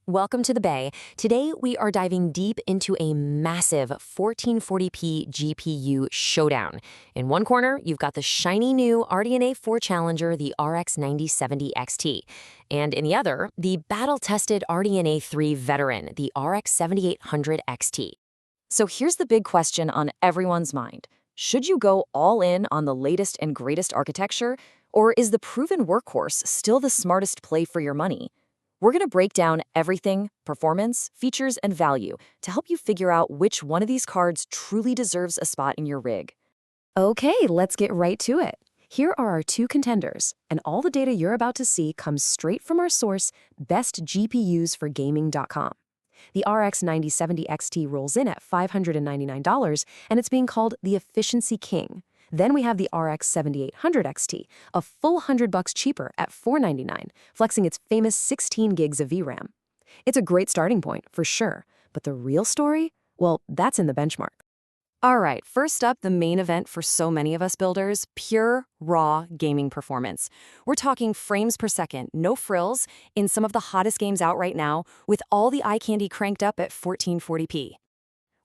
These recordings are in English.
Welcome to the Bay. Today, we are diving deep into a massive 1440p GPU showdown. In one corner, you've got the shiny new RDNA 4 challenger, the RX 9070 XT. And in the other, the battle-tested RDNA 3 veteran, the RX 7800 XT. So here's the big question on everyone's mind. Should you go all in on the latest and greatest architecture, or is the proven workhorse still the smartest play for your money? We're going to break down everything, performance, features, and value to help you figure out which one of these cards truly deserves a spot in your rig. Okay, let's get right to it. Here are our two contenders, and all the data you're about to see comes straight from our source, bestgpusforgaming.com. The RX 9070 XT rolls in at $599, and it's being called the Efficiency King. Then we have the RX 7800 XT, a full $100 cheaper at $499, flexing its famous 16 gigs of VRAM. It's a great starting point, for sure, but the real story? Well, that's in the benchmark. All right, first up, the main event for so many of us builders, pure, raw gaming performance. We're talking frames per second, no frills, in some of the hottest games out right now, with all the eye candy cranked up at 1440p.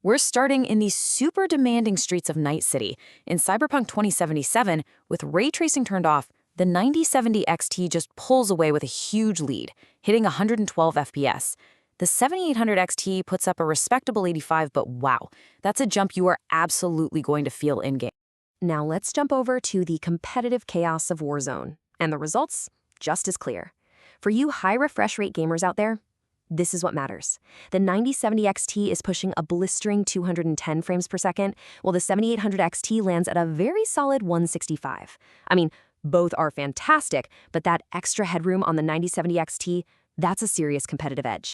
We're starting in the super demanding streets of Night City. In Cyberpunk 2077, with ray tracing turned off, the 9070 XT just pulls away with a huge lead, hitting 112 FPS. The 7800 XT puts up a respectable 85, but wow, that's a jump you are absolutely going to feel in-game. Now let's jump over to the competitive chaos of Warzone, and the results just as clear. For you high refresh rate gamers out there, this is what matters. The 9070 XT is pushing a blistering 210 frames per second, while the 7800 XT lands at a very solid 165. I mean, both are fantastic, but that extra headroom on the 9070 XT, that's a serious competitive edge.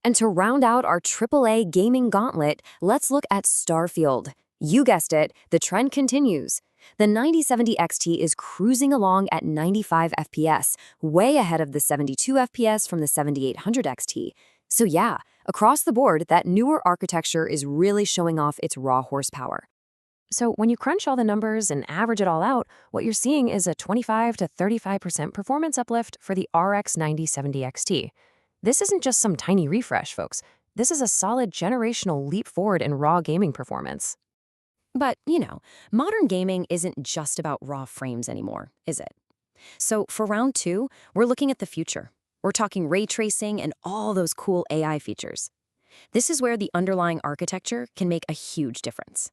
And to round out our AAA gaming gauntlet, let's look at Starfield. You guessed it, the trend continues. The 9070 XT is cruising along at 95 FPS, way ahead of the 72 FPS from the 7800 XT. So yeah, across the board, that newer architecture is really showing off its raw horsepower. So when you crunch all the numbers and average it all out, what you're seeing is a 25 to 35% performance uplift for the RX 9070 XT. This isn't just some tiny refresh, folks. This is a solid generational leap forward in raw gaming performance. But, modern gaming isn't just about raw frames anymore, is it? So for round two, we're looking at the future. We're talking ray tracing and all those cool AI features. This is where the underlying architecture can make a huge difference.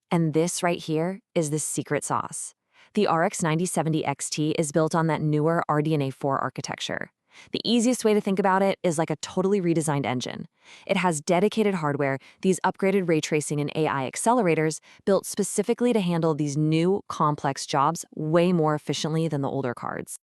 And this right here is the secret sauce. The RX 9070 XT is built on that newer RDNA 4 architecture. The easiest way to think about it is like a totally redesigned engine. It has dedicated hardware, these upgraded ray tracing and AI accelerators built specifically to handle these new, complex jobs way more efficiently than the older cards.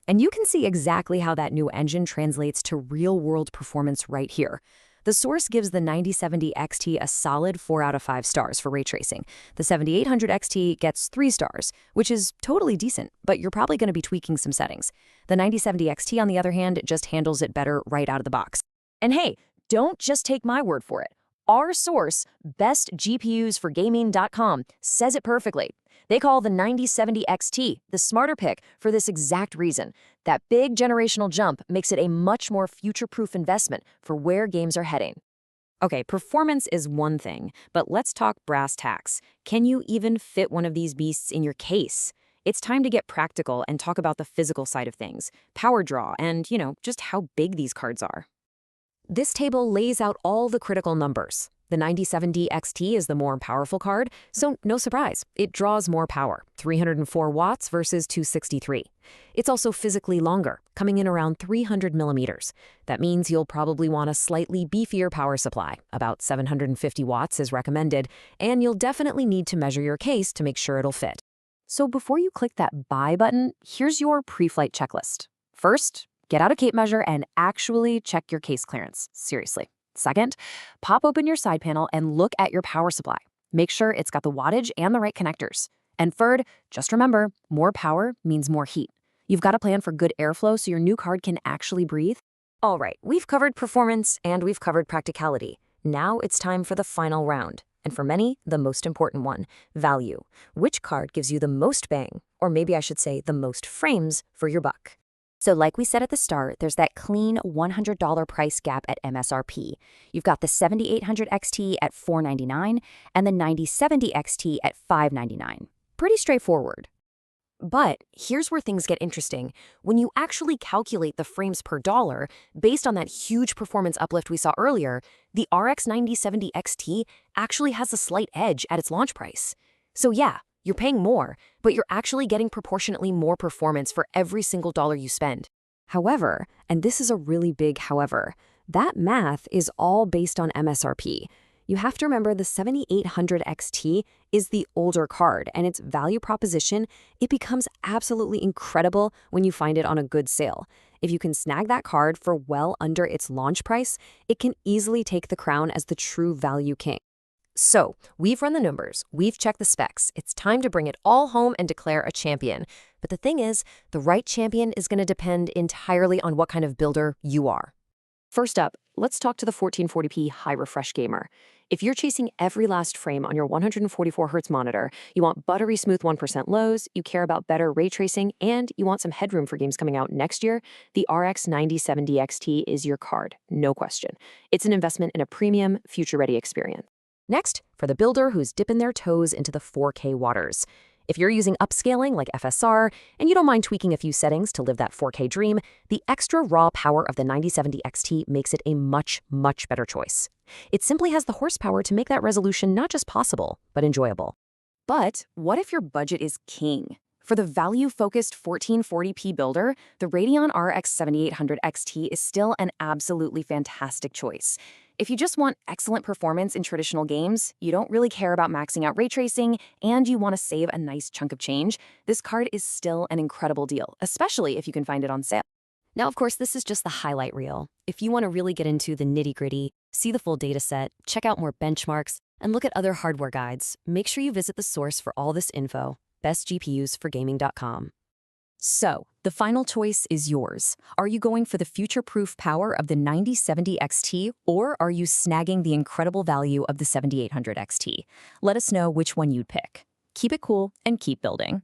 And you can see exactly how that new engine translates to real-world performance right here. The source gives the 9070 XT a solid 4 out of 5 stars for ray tracing. The 7800 XT gets 3 stars, which is totally decent, but you're probably going to be tweaking some settings. The 9070 XT, on the other hand, just handles it better right out of the box. And hey, don't just take my word for it. Our source, bestgpusforgaming.com, says it perfectly. They call the 9070 XT the smarter pick for this exact reason. That big generational jump makes it a much more future-proof investment for where games are heading. Okay, performance is one thing, but let's talk brass tacks. Can you even fit one of these beasts in your case? It's time to get practical and talk about the physical side of things, power draw, and, just how big these cards are. This table lays out all the critical numbers. The 9070 XT is the more powerful card, so no surprise, it draws more power, 304 watts versus 263. It's also physically longer, coming in around 300 millimeters. That means you'll probably want a slightly beefier power supply, about 750 watts is recommended, and you'll definitely need to measure your case to make sure it'll fit. So before you click that buy button, here's your pre-flight checklist. First, get out a tape measure and actually check your case clearance, seriously. Second, pop open your side panel and look at your power supply. Make sure it's got the wattage and the right connectors. And third, just remember, more power means more heat. You've got to plan for good airflow so your new card can actually breathe. All right, we've covered performance and we've covered practicality. Now it's time for the final round. And for many, the most important one, value. Which card gives you the most bang, or maybe I should say the most frames for your buck? So like we said at the start, there's that clean $100 price gap at MSRP. You've got the 7800 XT at $499 and the 9070 XT at $599. Pretty straightforward. But here's where things get interesting. When you actually calculate the frames per dollar, based on that huge performance uplift we saw earlier, the RX 9070 XT actually has a slight edge at its launch price. So yeah, you're paying more, but you're actually getting proportionately more performance for every single dollar you spend. However, and this is a really big however, that math is all based on MSRP. You have to remember the 7800 XT is the older card, and its value proposition, it becomes absolutely incredible when you find it on a good sale. If you can snag that card for well under its launch price, it can easily take the crown as the true value king. So, we've run the numbers, we've checked the specs. It's time to bring it all home and declare a champion. But the thing is, the right champion is going to depend entirely on what kind of builder you are. First up, let's talk to the 1440p high refresh gamer. If you're chasing every last frame on your 144Hz monitor, you want buttery smooth 1% lows, you care about better ray tracing, and you want some headroom for games coming out next year, the RX 9070 XT is your card, no question. It's an investment in a premium, future-ready experience. Next, for the builder who's dipping their toes into the 4K waters. If you're using upscaling like FSR, and you don't mind tweaking a few settings to live that 4K dream, the extra raw power of the 9070 XT makes it a much, much better choice. It simply has the horsepower to make that resolution not just possible, but enjoyable. But what if your budget is king? For the value-focused 1440p builder, the Radeon RX 7800 XT is still an absolutely fantastic choice. If you just want excellent performance in traditional games, you don't really care about maxing out ray tracing, and you want to save a nice chunk of change, this card is still an incredible deal, especially if you can find it on sale. Now, of course, this is just the highlight reel. If you want to really get into the nitty-gritty, see the full dataset, check out more benchmarks, and look at other hardware guides, make sure you visit the source for all this info, bestgpusforgaming.com. So, the final choice is yours. Are you going for the future-proof power of the 9070 XT, or are you snagging the incredible value of the 7800 XT? Let us know which one you'd pick. Keep it cool and keep building.